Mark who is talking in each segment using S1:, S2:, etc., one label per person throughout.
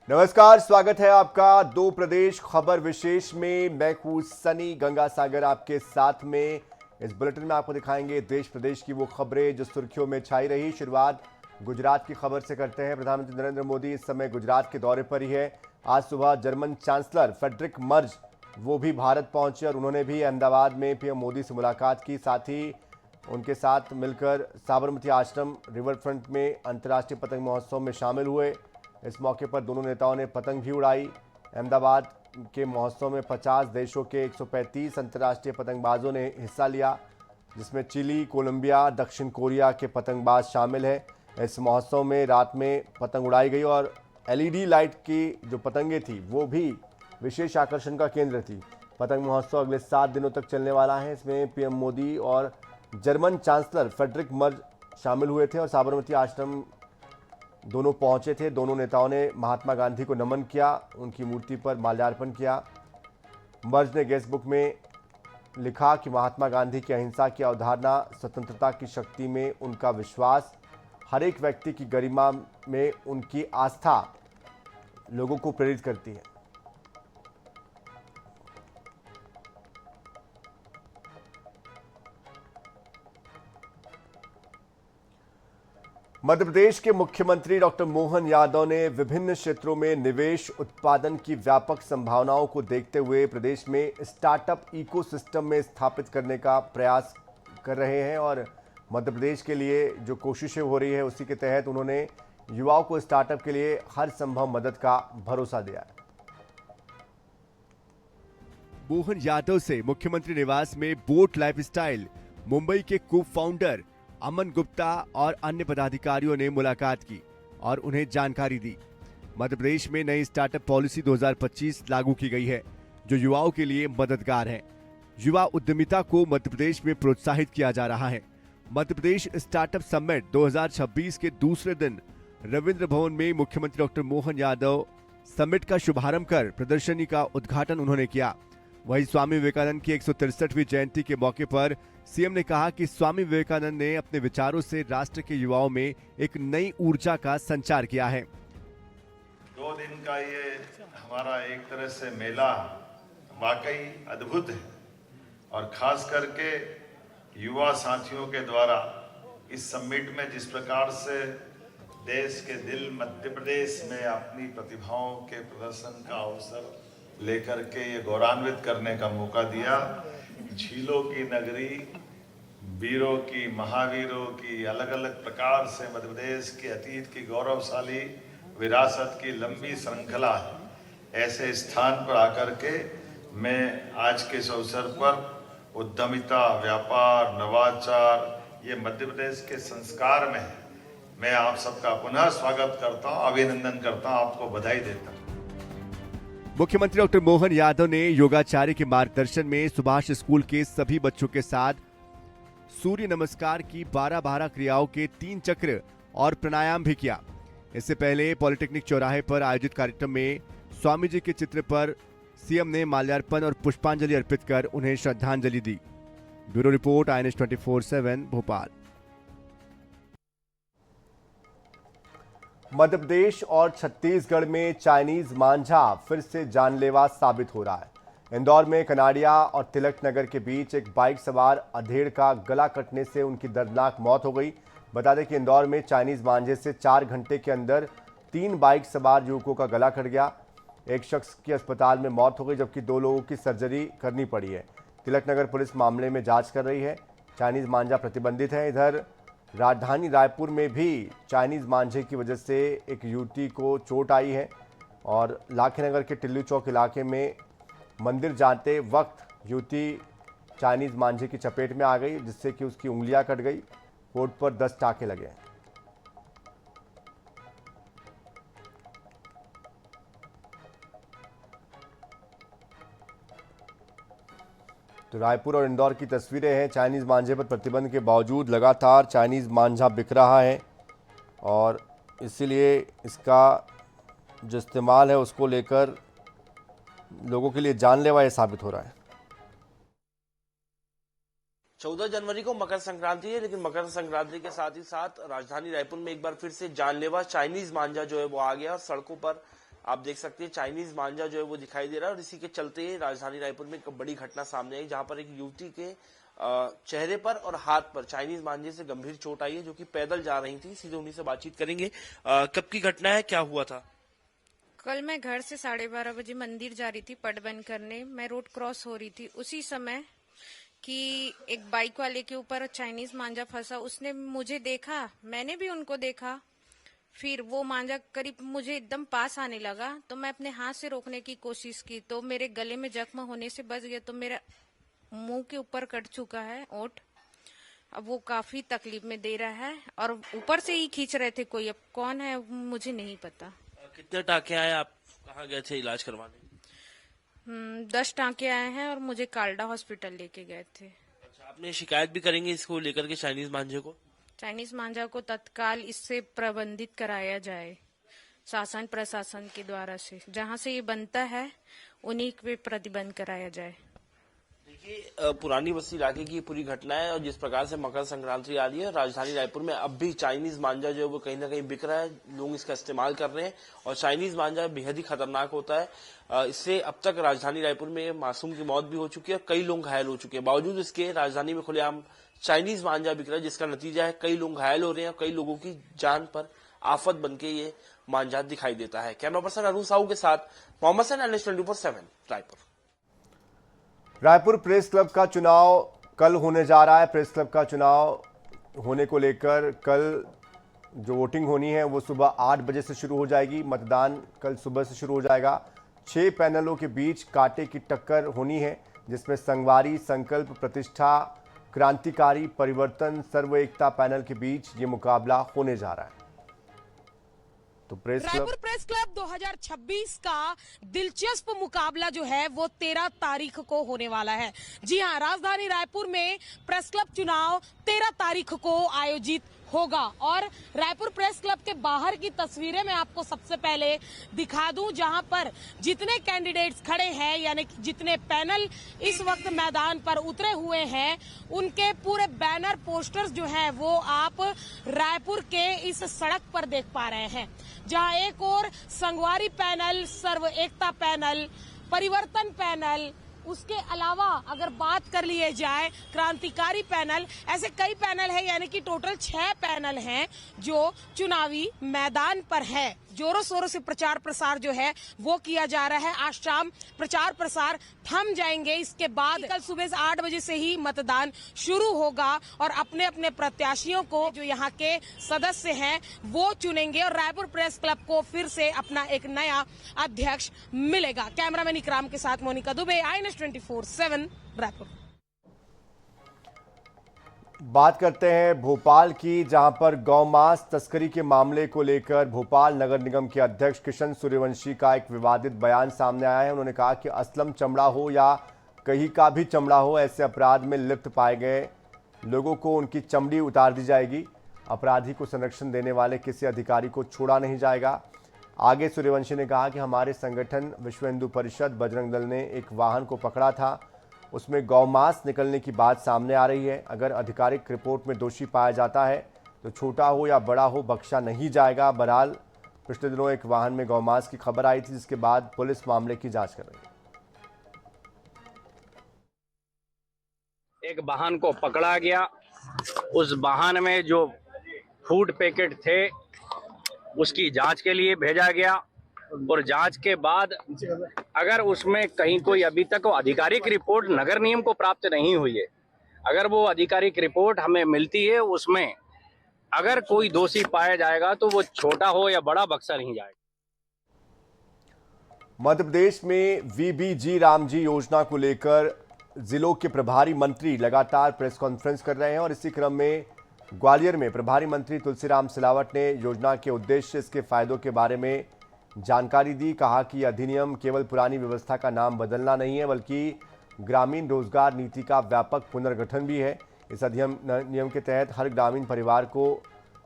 S1: नमस्कार, स्वागत है आपका दो प्रदेश खबर विशेष में। मैं हूं सनी गंगासागर आपके साथ में। इस बुलेटिन में आपको दिखाएंगे देश प्रदेश की वो खबरें जो सुर्खियों में छाई रही। शुरुआत गुजरात की खबर से करते हैं। प्रधानमंत्री नरेंद्र मोदी इस समय गुजरात के दौरे पर ही है। आज सुबह जर्मन चांसलर फ्रेडरिक मर्ज वो भी भारत पहुंचे और उन्होंने भी अहमदाबाद में पीएम मोदी से मुलाकात की। साथ ही उनके साथ मिलकर साबरमती आश्रम रिवर फ्रंट में अंतर्राष्ट्रीय पतंग महोत्सव में शामिल हुए। इस मौके पर दोनों नेताओं ने पतंग भी उड़ाई। अहमदाबाद के महोत्सव में 50 देशों के 135 अंतर्राष्ट्रीय पतंगबाजों ने हिस्सा लिया, जिसमें चिली, कोलंबिया, दक्षिण कोरिया के पतंगबाज शामिल हैं। इस महोत्सव में रात में पतंग उड़ाई गई और एलईडी लाइट की जो पतंगें थी वो भी विशेष आकर्षण का केंद्र थी। पतंग महोत्सव अगले 7 दिनों तक चलने वाला है। इसमें पीएम मोदी और जर्मन चांसलर फ्रेडरिक मर्ज शामिल हुए थे और साबरमती आश्रम दोनों पहुंचे थे। दोनों नेताओं ने महात्मा गांधी को नमन किया, उनकी मूर्ति पर माल्यार्पण किया। मर्ज ने गेस्ट बुक में लिखा कि महात्मा गांधी की अहिंसा की अवधारणा, स्वतंत्रता की शक्ति में उनका विश्वास, हर एक व्यक्ति की गरिमा में उनकी आस्था लोगों को प्रेरित करती है। मध्य प्रदेश के मुख्यमंत्री डॉक्टर मोहन यादव ने विभिन्न क्षेत्रों में निवेश उत्पादन की व्यापक संभावनाओं को देखते हुए प्रदेश में स्टार्टअप इकोसिस्टम में स्थापित करने का प्रयास कर रहे हैं और मध्य प्रदेश के लिए जो कोशिशें हो रही है उसी के तहत उन्होंने युवाओं को स्टार्टअप के लिए हर संभव मदद का भरोसा दिया है। मोहन यादव से मुख्यमंत्री निवास में बोट लाइफस्टाइल मुंबई के को फाउंडर अमन गुप्ता और अन्य पदाधिकारियों ने मुलाकात की और उन्हें जानकारी दी। मध्य प्रदेश में नई स्टार्टअप पॉलिसी 2025 लागू की गई है जो युवाओं के लिए मददगार है। युवा उद्यमिता को मध्य प्रदेश में प्रोत्साहित किया जा रहा है। मध्य प्रदेश स्टार्टअप समिट 2026 के दूसरे दिन रविंद्र भवन में मुख्यमंत्री डॉक्टर मोहन यादव समिट का शुभारंभ कर प्रदर्शनी का उद्घाटन उन्होंने किया। वहीं स्वामी विवेकानंद की 163वीं जयंती के मौके पर सीएम ने कहा कि स्वामी विवेकानंद ने अपने विचारों से राष्ट्र के युवाओं में एक नई ऊर्जा का संचार किया है।
S2: 2 दिन का ये हमारा एक तरह से मेला वाकई अद्भुत है और खास करके युवा साथियों के द्वारा इस समिट में जिस प्रकार से देश के दिल मध्य प्रदेश में अपनी प्रतिभाओं के प्रदर्शन का अवसर लेकर के ये गौरवान्वित करने का मौका दिया। झीलों की नगरी, वीरों की, महावीरों की अलग अलग प्रकार से मध्य प्रदेश के अतीत की गौरवशाली विरासत की लंबी श्रृंखला है। ऐसे स्थान पर आकर के मैं आज के इस अवसर पर उद्यमिता, व्यापार, नवाचार ये मध्य प्रदेश के संस्कार में है। मैं आप सबका पुनः स्वागत करता हूँ, अभिनंदन करता हूँ, आपको बधाई देता हूँ।
S1: मुख्यमंत्री डॉक्टर मोहन यादव ने योगाचार्य के मार्गदर्शन में सुभाष स्कूल के सभी बच्चों के साथ सूर्य नमस्कार की 12 क्रियाओं के 3 चक्र और प्राणायाम भी किया। इससे पहले पॉलिटेक्निक चौराहे पर आयोजित कार्यक्रम में स्वामी जी के चित्र पर सीएम ने माल्यार्पण और पुष्पांजलि अर्पित कर उन्हें श्रद्धांजलि दी। Bureau report, INS 24/7 Bhopal. Madhya Pradesh और छत्तीसगढ़ में चाइनीज मांझा फिर से जानलेवा साबित हो रहा है। इंदौर में कनाडिया और तिलक नगर के बीच एक बाइक सवार अधेड़ का गला कटने से उनकी दर्दनाक मौत हो गई। बता दें कि इंदौर में चाइनीज मांझे से 4 घंटे के अंदर 3 बाइक सवार युवकों का गला कट गया। एक शख्स की अस्पताल में मौत हो गई जबकि 2 लोगों की सर्जरी करनी पड़ी है। तिलक नगर पुलिस मामले में जांच कर रही है। चाइनीज मांझा प्रतिबंधित है। इधर राजधानी रायपुर में भी चाइनीज मांझे की वजह से एक युवती को चोट आई है और लाखेनगर के टिल्लू चौक इलाके में मंदिर जाते वक्त युवती चाइनीज मांझे की चपेट में आ गई, जिससे कि उसकी उंगलियां कट गई। होठ पर 10 टाके लगे। तो रायपुर और इंदौर की तस्वीरें हैं। चाइनीज मांझे पर प्रतिबंध के बावजूद लगातार चाइनीज मांझा बिक रहा है और इसीलिए इसका जो इस्तेमाल है उसको लेकर लोगों के लिए जानलेवा ये साबित हो रहा है।
S3: 14 जनवरी को मकर संक्रांति है, लेकिन मकर संक्रांति के साथ ही साथ राजधानी रायपुर में एक बार फिर से जानलेवा चाइनीज मांझा जो है वो आ गया और सड़कों पर आप देख सकते हैं चाइनीज मांझा जो है वो दिखाई दे रहा है और इसी के चलते राजधानी रायपुर में एक बड़ी घटना सामने आई, जहां पर एक युवती के चेहरे पर और हाथ पर चाइनीज मांझे से गंभीर चोट आई है, जो कि पैदल जा रही थी। सीधे उन्हीं से बातचीत करेंगे। कब की घटना है, क्या हुआ था?
S4: कल मैं घर से 12:30 बजे मंदिर जा रही थी पट बंद करने। मैं रोड क्रॉस हो रही थी, उसी समय कि एक बाइक वाले के ऊपर चाइनीज मांझा फंसा। उसने मुझे देखा, मैंने भी उनको देखा। फिर वो मांझा करीब मुझे एकदम पास आने लगा, तो मैं अपने हाथ से रोकने की कोशिश की, तो मेरे गले में जख्म होने से बच गया। तो मेरा मुंह के ऊपर कट चुका है ओंठ। अब वो काफी तकलीफ में दे रहा है और ऊपर से ही खींच रहे थे कोई। अब कौन है मुझे नहीं पता।
S3: कितने टाँके आए, आप कहाँ गए थे इलाज करवाने?
S4: 10 टांके आए हैं और मुझे कालडा हॉस्पिटल लेके गए थे।
S3: अच्छा, आपने शिकायत भी करेंगे इसको लेकर के चाइनीज मांझे को?
S4: चाइनीज मांझा को तत्काल इससे प्रबंधित कराया जाए शासन प्रशासन के द्वारा से। जहां से ये बनता है उन्हीं पे प्रतिबंध कराया जाए।
S3: देखिए, पुरानी बस्ती इलाके की पूरी घटना है और जिस प्रकार से मकर संक्रांति आ रही है, राजधानी रायपुर में अब भी चाइनीज मांझा जो है वो कहीं ना कहीं बिक रहा है, लोग इसका इस्तेमाल कर रहे हैं और चाइनीज मांझा बेहद ही खतरनाक होता है। इससे अब तक राजधानी रायपुर में मासूम की मौत भी हो चुकी है, कई लोग घायल हो चुके हैं। बावजूद इसके राजधानी में खुलेआम चाइनीज मांझा बिक रहा है, जिसका नतीजा है कई लोग घायल हो रहे हैं और कई लोगों की जान पर आफत बनके ये मांझा दिखाई देता है। कैमरा पर्सन अरुण साहू के साथ Mohammad Sain, NH 24/7 Raipur.
S1: Raipur press club का चुनाव कल होने जा रहा है। प्रेस क्लब का चुनाव होने को लेकर कल जो वोटिंग होनी है वो सुबह 8 बजे से शुरू हो जाएगी। मतदान कल सुबह से शुरू हो जाएगा। 6 पैनलों के बीच कांटे की टक्कर होनी है, जिसमें संगवारी, संकल्प, प्रतिष्ठा, क्रांतिकारी, परिवर्तन, सर्व एकता पैनल के बीच ये मुकाबला होने जा रहा है। तो
S5: रायपुर प्रेस क्लब 2026 का दिलचस्प मुकाबला जो है वो 13 तारीख को होने वाला है। जी हां, राजधानी रायपुर में प्रेस क्लब चुनाव 13 तारीख को आयोजित होगा और रायपुर प्रेस क्लब के बाहर की तस्वीरें मैं आपको सबसे पहले दिखा दूं, जहां पर जितने कैंडिडेट्स खड़े हैं, यानी कि जितने पैनल इस वक्त मैदान पर उतरे हुए हैं, उनके पूरे बैनर पोस्टर्स जो है वो आप रायपुर के इस सड़क पर देख पा रहे हैं। जहां एक और संगवारी पैनल, सर्व एकता पैनल, परिवर्तन पैनल, उसके अलावा अगर बात कर लिए जाए क्रांतिकारी पैनल, ऐसे कई पैनल है, यानी कि टोटल 6 पैनल हैं जो चुनावी मैदान पर है। जोरों शोरों से प्रचार प्रसार जो है वो किया जा रहा है। आज शाम प्रचार प्रसार थम जाएंगे। इसके बाद कल सुबह 8 बजे से ही मतदान शुरू होगा और अपने अपने प्रत्याशियों को जो यहाँ के सदस्य हैं वो चुनेंगे और रायपुर प्रेस क्लब को फिर से अपना एक नया अध्यक्ष मिलेगा। कैमरामैन इकराम के साथ मोनिका दुबे, INS 24/7 रायपुर।
S1: बात करते हैं भोपाल की, जहां पर गौमांस तस्करी के मामले को लेकर भोपाल नगर निगम के अध्यक्ष किशन सूर्यवंशी का एक विवादित बयान सामने आया है। उन्होंने कहा कि असलम चमड़ा हो या कहीं का भी चमड़ा हो, ऐसे अपराध में लिप्त पाए गए लोगों को उनकी चमड़ी उतार दी जाएगी। अपराधी को संरक्षण देने वाले किसी अधिकारी को छोड़ा नहीं जाएगा। आगे सूर्यवंशी ने कहा कि हमारे संगठन विश्व हिंदू परिषद बजरंग दल ने एक वाहन को पकड़ा था, उसमें गौमांस निकलने की बात सामने आ रही है। अगर आधिकारिक रिपोर्ट में दोषी पाया जाता है तो छोटा हो या बड़ा हो बख्शा नहीं जाएगा। बहरहाल पिछले दिनों एक वाहन में गौमांस की खबर आई थी, जिसके बाद पुलिस मामले की जांच कर रही है।
S6: एक वाहन को पकड़ा गया, उस वाहन में जो फूड पैकेट थे उसकी जांच के लिए भेजा गया और जांच के बाद अगर उसमें कहीं कोई अभी तक वो आधिकारिक रिपोर्ट नगर निगम को प्राप्त नहीं हुई है, अगर वो आधिकारिक रिपोर्ट हमें मिलती है, उसमें अगर कोई दोषी पाया जाएगा तो वो छोटा हो या बड़ा बख्शा नहीं जाएगा।
S1: मध्य प्रदेश में VBG रामजी योजना को लेकर जिलों के प्रभारी मंत्री लगातार प्रेस कॉन्फ्रेंस कर रहे हैं और इसी क्रम में ग्वालियर में प्रभारी मंत्री तुलसीराम सिलावट ने योजना के उद्देश्य, इसके फायदों के बारे में जानकारी दी। कहा कि अधिनियम केवल पुरानी व्यवस्था का नाम बदलना नहीं है, बल्कि ग्रामीण रोजगार नीति का व्यापक पुनर्गठन भी है। इस अधिनियम के तहत हर ग्रामीण परिवार को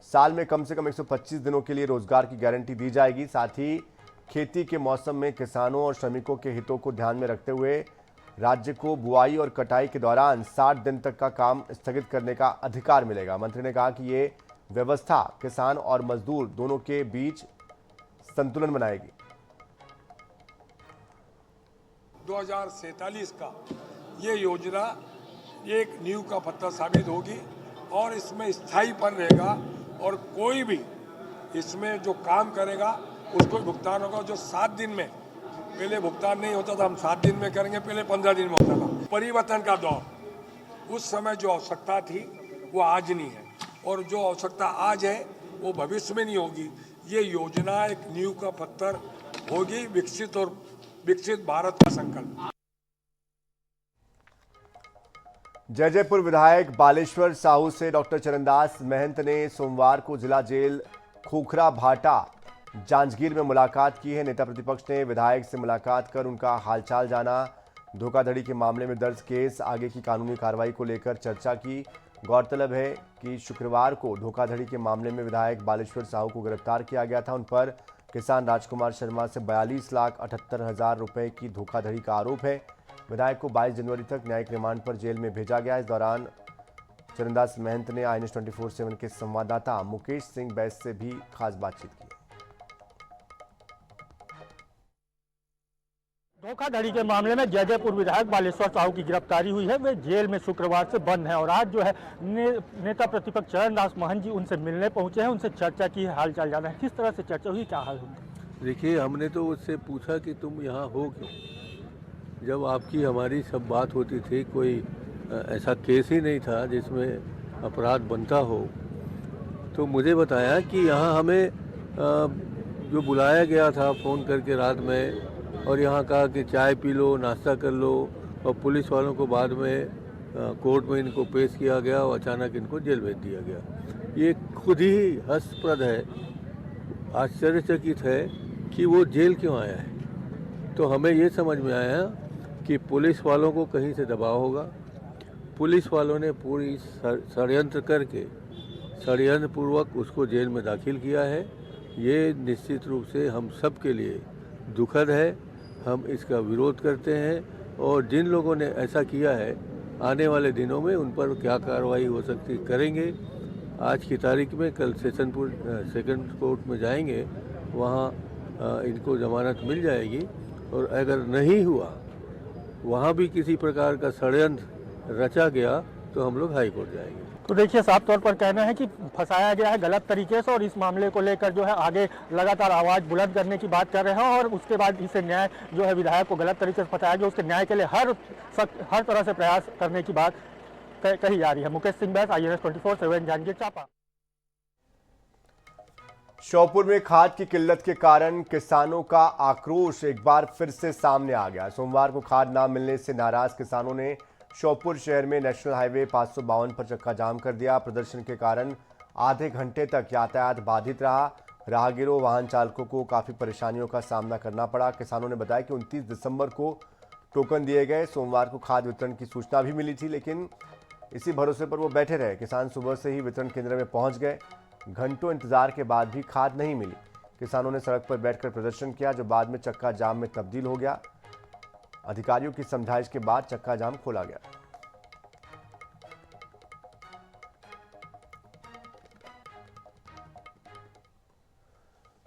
S1: साल में कम से कम 125 दिनों के लिए रोजगार की गारंटी दी जाएगी। साथ ही खेती के मौसम में किसानों और श्रमिकों के हितों को ध्यान में रखते हुए राज्य को बुआई और कटाई के दौरान 60 दिन तक का काम स्थगित करने का अधिकार मिलेगा। मंत्री ने कहा कि ये व्यवस्था किसान और मजदूर दोनों के बीच संतुलन बनाएगी।
S7: 2047 का ये योजना एक नींव का पत्थर साबित होगी और इसमें स्थायीपन रहेगा और कोई भी इसमें जो काम करेगा उसको भुगतान होगा। जो 7 दिन में पहले भुगतान नहीं होता था, हम 7 दिन में करेंगे, पहले 15 दिन में होता था। परिवर्तन का दौर, उस समय जो आवश्यकता थी वो आज नहीं है और जो आवश्यकता आज है वो भविष्य में नहीं होगी। ये योजना एक नींव का पत्थर होगी विकसित भारत का संकल्प।
S1: जयपुर विधायक बालेश्वर साहू से डॉक्टर चरणदास महंत ने सोमवार को जिला जेल खोखरा भाटा जांजगीर में मुलाकात की है। नेता प्रतिपक्ष ने विधायक से मुलाकात कर उनका हालचाल जाना। धोखाधड़ी के मामले में दर्ज केस आगे की कानूनी कार्रवाई को लेकर चर्चा की। गौरतलब है कि शुक्रवार को धोखाधड़ी के मामले में विधायक बालेश्वर साहू को गिरफ्तार किया गया था। उन पर किसान राजकुमार शर्मा से 42,78,000 रुपए की धोखाधड़ी का आरोप है। विधायक को 22 जनवरी तक न्यायिक रिमांड पर जेल में भेजा गया। इस दौरान चरणदास महंत ने INS 24/7 के संवाददाता मुकेश सिंह बैस से भी खास बातचीत की।
S8: धोखाधड़ी के मामले में जयपुर विधायक बालेश्वर साहू की गिरफ्तारी हुई है। वे जेल में शुक्रवार से बंद हैं और आज जो है नेता प्रतिपक्ष चरणदास महंत जी उनसे मिलने पहुंचे हैं, उनसे चर्चा की, हाल चाल जाना है। किस तरह से चर्चा हुई, क्या हाल हुआ?
S9: देखिए, हमने तो उससे पूछा कि तुम यहाँ हो क्यों। जब आपकी हमारी सब बात होती थी, कोई ऐसा केस ही नहीं था जिसमें अपराध बनता हो, तो मुझे बताया कि यहाँ हमें जो बुलाया गया था फ़ोन करके रात में, और यहाँ कहा कि चाय पी लो, नाश्ता कर लो, और पुलिस वालों को बाद में कोर्ट में इनको पेश किया गया और अचानक इनको जेल भेज दिया गया। ये खुद ही हास्यास्पद है, आश्चर्यचकित है कि वो जेल क्यों आया है। तो हमें ये समझ में आया कि पुलिस वालों को कहीं से दबाव होगा। पुलिस वालों ने पूरी षड्यंत्र करके षड्यंत्रपूर्वक उसको जेल में दाखिल किया है। ये निश्चित रूप से हम सब के लिए दुखद है। हम इसका विरोध करते हैं और जिन लोगों ने ऐसा किया है आने वाले दिनों में उन पर क्या कार्रवाई हो सकती करेंगे। आज की तारीख में कल सेशनपुर सेकंड कोर्ट में जाएंगे, वहाँ इनको जमानत मिल जाएगी, और अगर नहीं हुआ, वहाँ भी किसी प्रकार का षड्यंत्र रचा गया, तो हम लोग हाई कोर्ट जाएंगे।
S8: तो देखिए, साफ तौर पर कहना है कि फंसाया गया है गलत तरीके से और इस मामले को लेकर जो है आगे लगातार आवाज़ बुलंद करने की बात कर रहे हैं और उसके बाद इसे न्याय जो है विधायक को गलत तरीके से फंसाया गया, उसके न्याय के लिए हर तरह से प्रयास करने की बात कही जा रही है। मुकेश सिंह बैस, INS 24/7 जांजगीर चांपा।
S1: श्योपुर में खाद की किल्लत के कारण किसानों का आक्रोश एक बार फिर से सामने आ गया। सोमवार को खाद न मिलने से नाराज किसानों ने श्योपुर शहर में नेशनल हाईवे 552 पर चक्का जाम कर दिया। प्रदर्शन के कारण आधे घंटे तक यातायात बाधित रहा। राहगीरों, वाहन चालकों को काफ़ी परेशानियों का सामना करना पड़ा। किसानों ने बताया कि 29 दिसंबर को टोकन दिए गए। सोमवार को खाद वितरण की सूचना भी मिली थी, लेकिन इसी भरोसे पर वो बैठे रहे। किसान सुबह से ही वितरण केंद्र में पहुंच गए। घंटों इंतजार के बाद भी खाद नहीं मिली। किसानों ने सड़क पर बैठकर प्रदर्शन किया, जो बाद में चक्का जाम में तब्दील हो गया। अधिकारियों की समझाइश के बाद चक्का जाम खोला गया।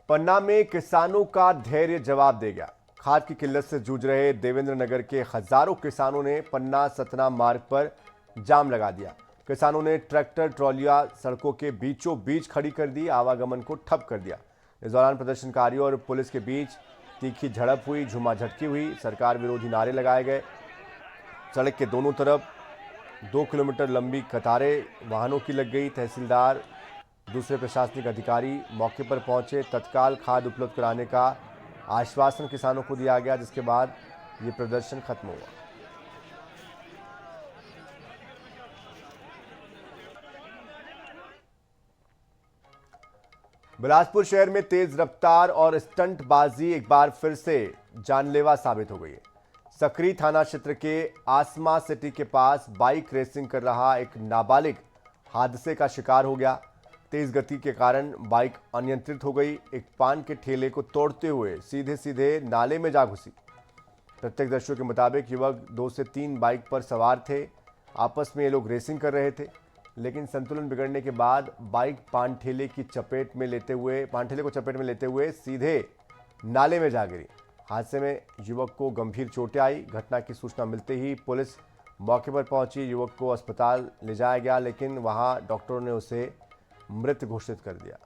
S1: पन्ना में किसानों का धैर्य जवाब दे गया। खाद की किल्लत से जूझ रहे देवेंद्र नगर के हजारों किसानों ने पन्ना सतना मार्ग पर जाम लगा दिया। किसानों ने ट्रैक्टर ट्रॉलियां सड़कों के बीचों बीच खड़ी कर दी, आवागमन को ठप कर दिया। इस दौरान प्रदर्शनकारियों और पुलिस के बीच तीखी झड़प हुई, झुमाझटकी हुई, सरकार विरोधी नारे लगाए गए। सड़क के दोनों तरफ 2 किलोमीटर लंबी कतारें वाहनों की लग गई। तहसीलदार, दूसरे प्रशासनिक अधिकारी मौके पर पहुंचे। तत्काल खाद उपलब्ध कराने का आश्वासन किसानों को दिया गया, जिसके बाद ये प्रदर्शन खत्म हुआ। बिलासपुर शहर में तेज रफ्तार और स्टंटबाजी एक बार फिर से जानलेवा साबित हो गई है। सकरी थाना क्षेत्र के आसमा सिटी के पास बाइक रेसिंग कर रहा एक नाबालिग हादसे का शिकार हो गया। तेज गति के कारण बाइक अनियंत्रित हो गई। एक पान के ठेले को तोड़ते हुए सीधे सीधे नाले में जा घुसी। प्रत्यक्षदर्शियों के मुताबिक युवक 2 से 3 बाइक पर सवार थे। आपस में ये लोग रेसिंग कर रहे थे, लेकिन संतुलन बिगड़ने के बाद बाइक पान ठेले को चपेट में लेते हुए सीधे नाले में जा गिरी। हादसे में युवक को गंभीर चोटें आई। घटना की सूचना मिलते ही पुलिस मौके पर पहुंची। युवक को अस्पताल ले जाया गया, लेकिन वहां डॉक्टरों ने उसे मृत घोषित कर दिया।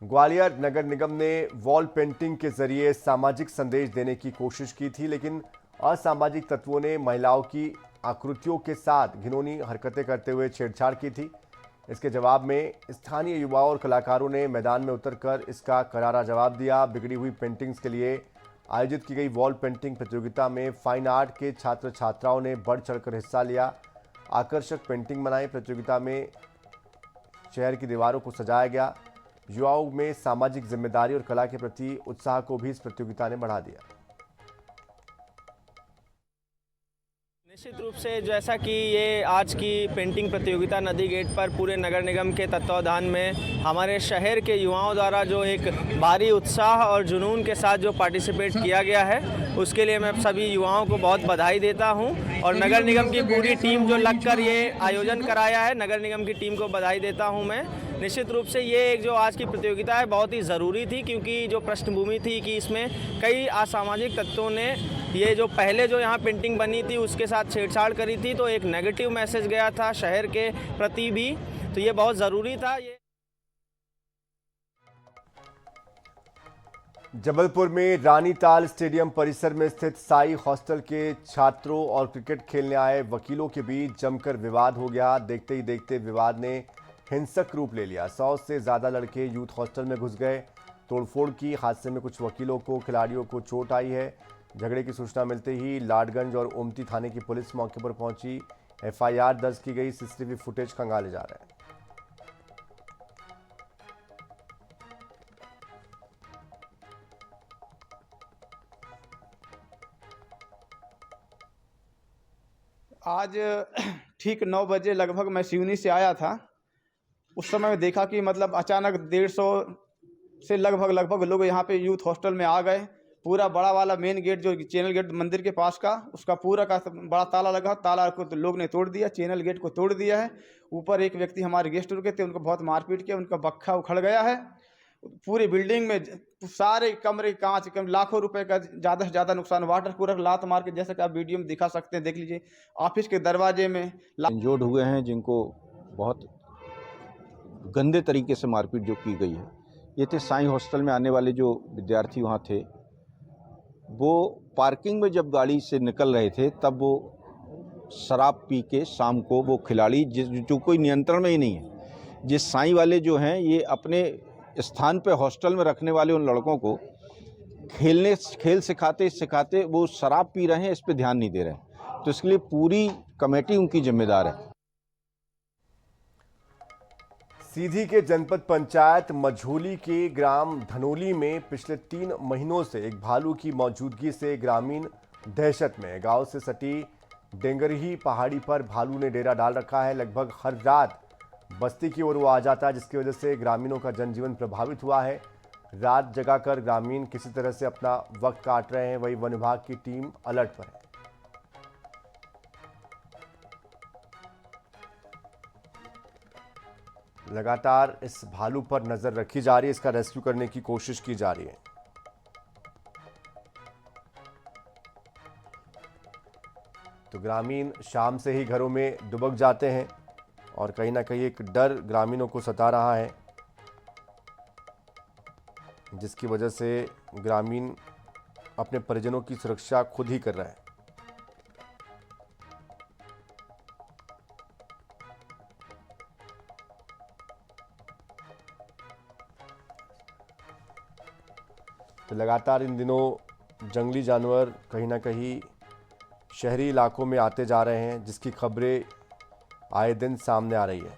S1: ग्वालियर नगर निगम ने वॉल पेंटिंग के जरिए सामाजिक संदेश देने की कोशिश की थी, लेकिन असामाजिक तत्वों ने महिलाओं की आकृतियों के साथ घिनौनी हरकतें करते हुए छेड़छाड़ की थी। इसके जवाब में स्थानीय युवाओं और कलाकारों ने मैदान में उतरकर इसका करारा जवाब दिया। बिगड़ी हुई पेंटिंग्स के लिए आयोजित की गई वॉल पेंटिंग प्रतियोगिता में फाइन आर्ट के छात्र छात्राओं ने बढ़ चढ़कर हिस्सा लिया। आकर्षक पेंटिंग बनाई। प्रतियोगिता में शहर की दीवारों को सजाया गया। युवाओं में सामाजिक जिम्मेदारी और कला के प्रति उत्साह को भी इस प्रतियोगिता ने बढ़ा दिया।
S10: निश्चित रूप से जैसा कि ये आज की पेंटिंग प्रतियोगिता नदी गेट पर पूरे नगर निगम के तत्वावधान में हमारे शहर के युवाओं द्वारा जो एक भारी उत्साह और जुनून के साथ जो पार्टिसिपेट किया गया है, उसके लिए मैं सभी युवाओं को बहुत बधाई देता हूं और नगर निगम की पूरी टीम जो लगकर ये आयोजन कराया है, नगर निगम की टीम को बधाई देता हूं मैं। निश्चित रूप से ये एक जो आज की प्रतियोगिता है बहुत ही ज़रूरी थी, क्योंकि जो पृष्ठभूमि थी कि इसमें कई असामाजिक तत्वों ने ये जो पहले जो यहाँ पेंटिंग बनी थी उसके साथ छेड़छाड़ करी थी, तो एक नेगेटिव मैसेज गया था शहर के प्रति भी, तो ये बहुत ज़रूरी था। ये
S1: जबलपुर में रानीताल स्टेडियम परिसर में स्थित साई हॉस्टल के छात्रों और क्रिकेट खेलने आए वकीलों के बीच जमकर विवाद हो गया। देखते ही देखते विवाद ने हिंसक रूप ले लिया। 100 से ज्यादा लड़के यूथ हॉस्टल में घुस गए, तोड़फोड़ की। हादसे में कुछ वकीलों को, खिलाड़ियों को चोट आई है। झगड़े की सूचना मिलते ही लाडगंज और ओमती थाने की पुलिस मौके पर पहुंची। FIR दर्ज की गई। CCTV फुटेज खंगाले जा रहे हैं।
S11: आज ठीक 9 बजे लगभग मैं सिवनी से आया था। उस समय में देखा कि मतलब अचानक 150 से लगभग लोग यहाँ पे यूथ हॉस्टल में आ गए। पूरा बड़ा वाला मेन गेट जो चैनल गेट मंदिर के पास का, उसका पूरा का बड़ा ताला लगा, ताला को तो लोग ने तोड़ दिया, चैनल गेट को तोड़ दिया है। ऊपर एक व्यक्ति हमारे गेस्ट रुके थे, उनको बहुत मारपीट किया, उनका बक्खा उखड़ गया है। पूरी बिल्डिंग में सारे कमरे कांच लाखों रुपए का ज़्यादा से ज़्यादा नुकसान। वाटर कूलर लात मार के, जैसा कि आप वीडियो में दिखा सकते हैं, देख लीजिए। ऑफिस के दरवाजे में
S12: इंजोर्ड हुए हैं, जिनको बहुत गंदे तरीके से मारपीट जो की गई है। ये थे साईं हॉस्टल में आने वाले जो विद्यार्थी वहाँ थे। वो पार्किंग में जब गाड़ी से निकल रहे थे, तब वो शराब पी के शाम को वो खिलाड़ी जो कोई नियंत्रण में ही नहीं है, जिस साईं वाले जो हैं, ये अपने स्थान पे हॉस्टल में रखने वाले उन लड़कों को खेल सिखाते वो शराब पी रहे हैं, इस पे ध्यान नहीं दे रहे हैं। तो इसके लिए पूरी कमेटी उनकी जिम्मेदार है।
S1: सीधी के जनपद पंचायत मझोली के ग्राम धनोली में पिछले 3 महीनों से एक भालू की मौजूदगी से ग्रामीण दहशत में। गांव से सटी डेंगरही पहाड़ी पर भालू ने डेरा डाल रखा है। लगभग हर रात बस्ती की ओर वो आ जाता है, जिसकी वजह से ग्रामीणों का जनजीवन प्रभावित हुआ है। रात जगाकर ग्रामीण किसी तरह से अपना वक्त काट रहे हैं। वहीं वन विभाग की टीम अलर्ट पर है। लगातार इस भालू पर नजर रखी जा रही है। इसका रेस्क्यू करने की कोशिश की जा रही है। तो ग्रामीण शाम से ही घरों में दुबक जाते हैं और कहीं ना कहीं एक डर ग्रामीणों को सता रहा है, जिसकी वजह से ग्रामीण अपने परिजनों की सुरक्षा खुद ही कर रहे हैं। तो लगातार इन दिनों जंगली जानवर कहीं ना कहीं शहरी इलाकों में आते जा रहे हैं, जिसकी खबरें आए दिन सामने आ रही है।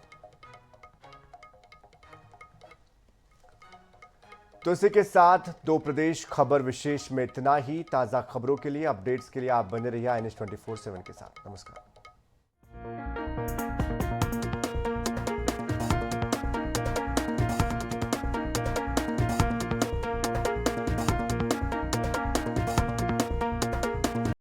S1: तो इसी के साथ 2 प्रदेश खबर विशेष में इतना ही। ताज़ा खबरों के लिए, अपडेट्स के लिए आप बने रहिए NH 24/7 के साथ। नमस्कार।